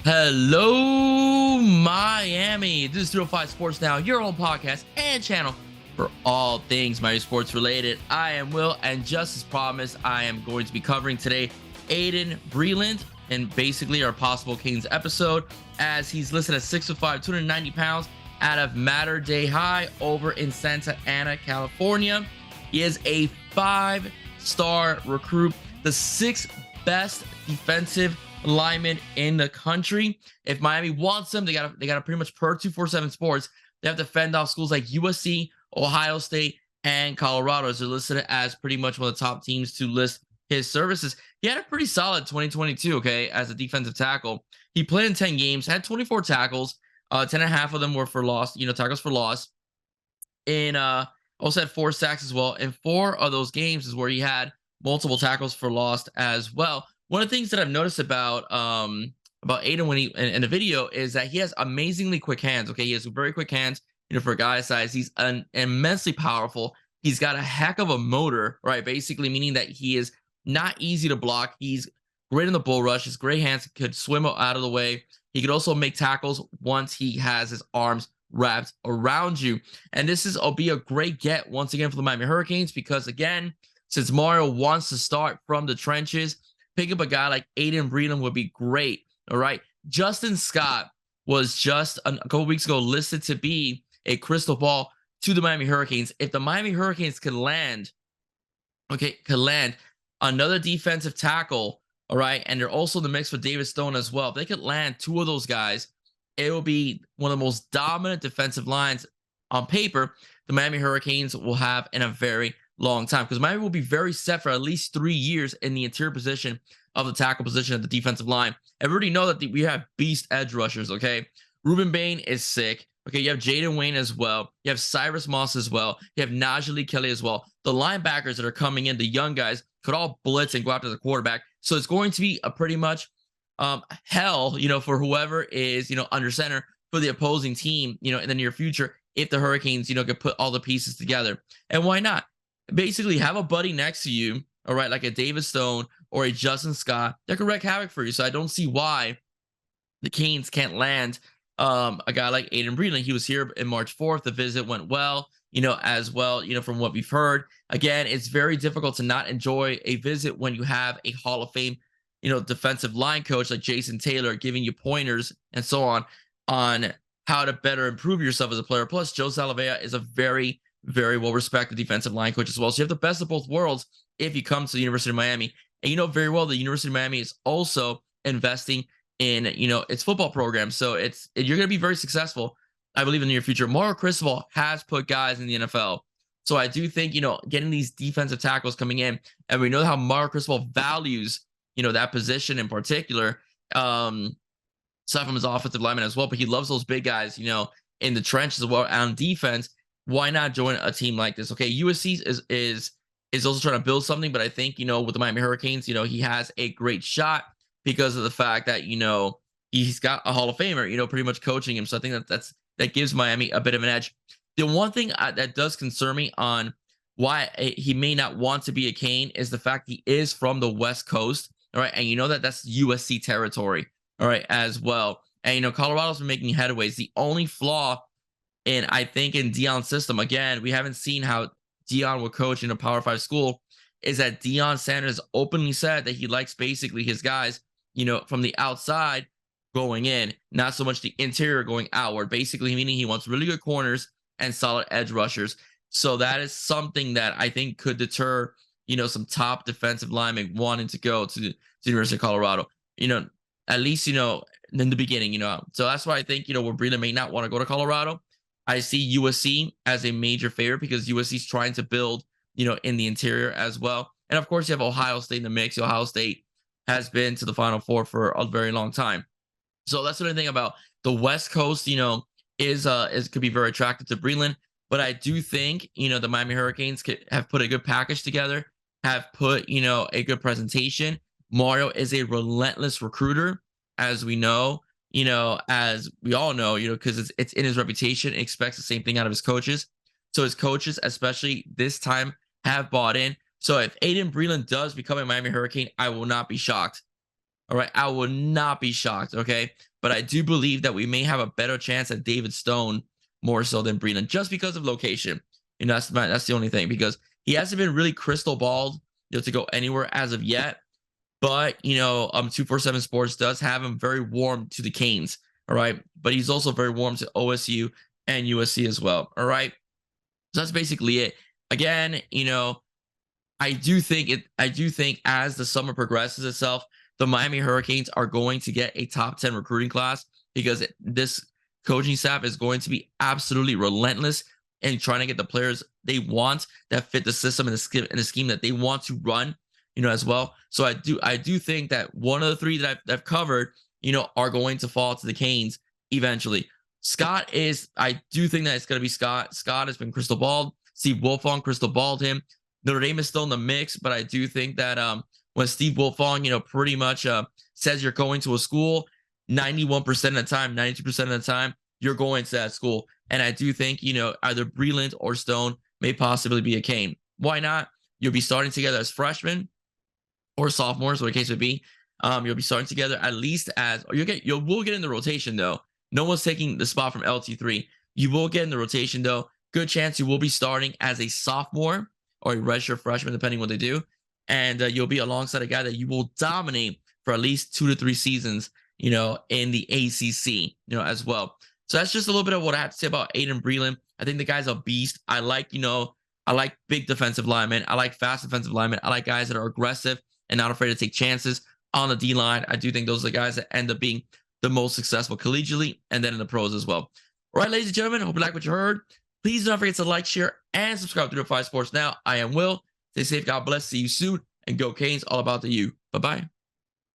Hello, Miami. This is 305 Sports Now, your own podcast and channel for all things Miami sports related. I am Will, and just as promised, I am going to be covering today Aydin Breland and basically our possible Kings episode, as he's listed at 6'5", 290 pounds out of Mater Dei High over in Santa Ana, California. He is a 5-star recruit, the 6th best defensive lineman in the country. If Miami wants them, they gotta pretty much, per 247 Sports, they have to fend off schools like USC, Ohio State, and Colorado, as they're listed as pretty much one of the top teams to list his services. He had a pretty solid 2022, okay, as a defensive tackle. He played in 10 games, had 24 tackles, 10 and a half of them were for loss, tackles for loss. In also had 4 sacks as well. And 4 of those games is where he had multiple tackles for loss as well. One of the things that I've noticed about Aydin when he in the video is that he has amazingly quick hands. Okay, he has very quick hands. For a guy size, he's immensely powerful. He's got a heck of a motor, right? Basically, meaning that he is not easy to block. He's great in the bull rush. His great hands could swim out of the way. He could also make tackles once he has his arms wrapped around you. And this will be a great get once again for the Miami Hurricanes, because again, since Mario wants to start from the trenches, pick up a guy like Aydin Breland would be great. All right. Justin Scott was just a couple weeks ago listed to be a crystal ball to the Miami Hurricanes. If the Miami Hurricanes could land another defensive tackle, all right, and they're also in the mix for David Stone as well. If they could land 2 of those guys, it will be one of the most dominant defensive lines on paper the Miami Hurricanes will have in a very long time, because Miami will be very set for at least 3 years in the interior position of the tackle position at the defensive line. And we already know that we have beast edge rushers, okay? Ruben Bain is sick. Okay, you have Jaden Wayne as well. You have Cyrus Moss as well. You have Najee Kelly as well. The linebackers that are coming in, the young guys, could all blitz and go after the quarterback. So it's going to be a pretty much hell, for whoever is, under center for the opposing team, in the near future, if the Hurricanes, could put all the pieces together. And why not? Basically, have a buddy next to you, all right, like a David Stone or a Justin Scott, that could wreak havoc for you. So I don't see why the Canes can't land a guy like Aydin Breland. He was here in March 4th. The visit went well, as well, from what we've heard. Again, it's very difficult to not enjoy a visit when you have a Hall of Fame, defensive line coach like Jason Taylor giving you pointers and so on how to better improve yourself as a player. Plus, Joe Salavea is a very, very well-respected defensive line coach as well. So you have the best of both worlds if you come to the University of Miami. And you know very well the University of Miami is also investing in, its football program. So you're going to be very successful, I believe, in the near future. Mario Cristobal has put guys in the NFL. So I do think, getting these defensive tackles coming in, and we know how Mario Cristobal values, that position in particular, aside from his offensive lineman as well, but he loves those big guys, in the trenches as well on defense. Why not join a team like this? Okay, USC is also trying to build something, but I think, with the Miami Hurricanes, he has a great shot because of the fact that, he's got a Hall of Famer, pretty much coaching him. So I think that gives Miami a bit of an edge. The one thing that does concern me on why he may not want to be a Cane is the fact he is from the West Coast, all right? And that's USC territory, all right, as well. And, Colorado's been making headways. The only flaw in Deion's system, again, we haven't seen how Deion will coach in a Power 5 school, is that Deion Sanders openly said that he likes basically his guys, from the outside going in, not so much the interior going outward, basically meaning he wants really good corners and solid edge rushers. So that is something that I think could deter, some top defensive linemen wanting to go to the University of Colorado, at least, in the beginning, So that's why I think, where Breland may not want to go to Colorado. I see USC as a major favorite because USC is trying to build, in the interior as well. And of course, you have Ohio State in the mix. Ohio State has been to the Final Four for a very long time. So that's the thing about the West Coast, could be very attractive to Breland. But I do think, the Miami Hurricanes have put a good package together, have put, a good presentation. Mario is a relentless recruiter, as we know, as we all know, because it's in his reputation, expects the same thing out of his coaches. So his coaches, especially this time, have bought in. So if Aydin Breland does become a Miami Hurricane, I will not be shocked. All right, I will not be shocked. Okay, but I do believe that we may have a better chance at David Stone more so than Breland, just because of location. That's the only thing, because he hasn't been really crystal balled, to go anywhere as of yet. But 247 Sports does have him very warm to the Canes. All right, but he's also very warm to OSU and USC as well. All right, so that's basically it. Again, I do think as the summer progresses itself, the Miami Hurricanes are going to get a top 10 recruiting class, because this coaching staff is going to be absolutely relentless in trying to get the players they want that fit the system and the scheme that they want to run, as well. So I do think that one of the three that I've covered, are going to fall to the Canes eventually. I do think that it's going to be Scott. Scott has been crystal balled. Steve Wilfong crystal balled him. Notre Dame is still in the mix, but I do think that when Steve Wilfong, pretty much says you're going to a school, 91% of the time, 92% of the time, you're going to that school. And I do think, either Breland or Stone may possibly be a Cane. Why not? You'll be starting together as freshmen or sophomores, what the case would be. You'll be starting together at least as, or you will get in the rotation though. No one's taking the spot from LT3. You will get in the rotation though. Good chance you will be starting as a sophomore or a redshirt freshman, depending what they do. And you'll be alongside a guy that you will dominate for at least 2 to 3 seasons, in the ACC, as well. So that's just a little bit of what I have to say about Aydin Breland. I think the guy's a beast. I like big defensive linemen. I like fast defensive linemen. I like guys that are aggressive and not afraid to take chances on the D line. I do think those are the guys that end up being the most successful collegiately and then in the pros as well. All right, ladies and gentlemen, hope you like what you heard. Please do not forget to like, share, and subscribe to 305 Sports Now. I am Will. Stay safe. God bless. See you soon. And go Canes. All about the U. Bye-bye.